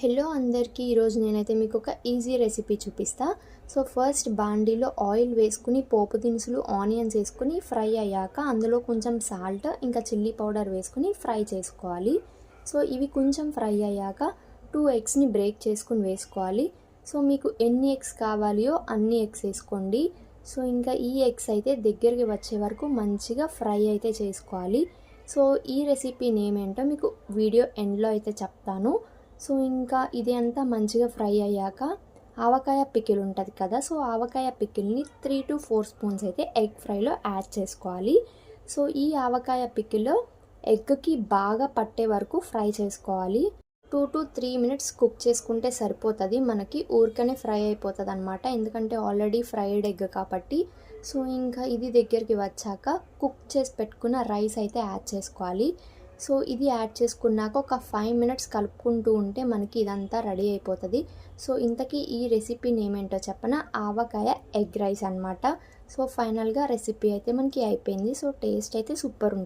Hello అందరికీ ఈరోజు నేనైతే మీకు ఒక ఈజీ రెసిపీ చూపిస్తా. సో ఫస్ట్ బాండీలో ఆయిల్ వేసుకుని పోపు దినుసులు ఆనియన్స్ వేసుకుని ఫ్రై అయ్యాక అందులో కొంచెం సాల్ట్ ఇంకా చిల్లీ పౌడర్ వేసుకుని ఫ్రై చేసుకోవాలి. సో ఇవి కొంచెం ఫ్రై అయ్యాక 2 ఎగ్స్ని బ్రేక్ చేసుకుని వేసుకోవాలి. సో మీకు ఎన్ని ఎగ్స్ కావాలియో అన్ని ఎగ్స్ వేసుకోండి. సో ఇంకా ఈ ఎగ్స్ అయితే దగ్గరికి వచ్చే వరకు మంచిగా ఫ్రై అయితే చేసుకోవాలి. సో ఈ రెసిపీ నేమ్ ఏంటో మీకు వీడియో ఎండ్లో అయితే చెప్తాను. సో ఇంకా ఇది అంతా మంచిగా ఫ్రై అయ్యాక ఆవకాయ పికిల్ ఉంటుంది కదా, సో ఆవకాయ పికిల్ని 3 to 4 స్పూన్స్ అయితే ఎగ్ ఫ్రైలో యాడ్ చేసుకోవాలి. సో ఈ ఆవకాయ పికిల్ ఎగ్కి బాగా పట్టే వరకు ఫ్రై చేసుకోవాలి. 2 to 3 minutes కుక్ చేసుకుంటే సరిపోతుంది. మనకి ఊరికనే ఫ్రై అయిపోతుంది అనమాట, ఎందుకంటే ఆల్రెడీ ఫ్రైడ్ ఎగ్ కాబట్టి. సో ఇంకా ఇది దగ్గరికి వచ్చాక కుక్ చేసి పెట్టుకున్న రైస్ అయితే యాడ్ చేసుకోవాలి. సో ఇది యాడ్ చేసుకున్నాక ఒక 5 minutes కలుపుకుంటూ ఉంటే మనకి ఇదంతా రెడీ అయిపోతుంది. సో ఇంతకీ ఈ రెసిపీ నేమ్ ఏంటో చెప్పనా, ఆవకాయ ఎగ్ రైస్ అనమాట. సో ఫైనల్గా రెసిపీ అయితే మనకి అయిపోయింది. సో టేస్ట్ అయితే సూపర్ ఉంటుంది.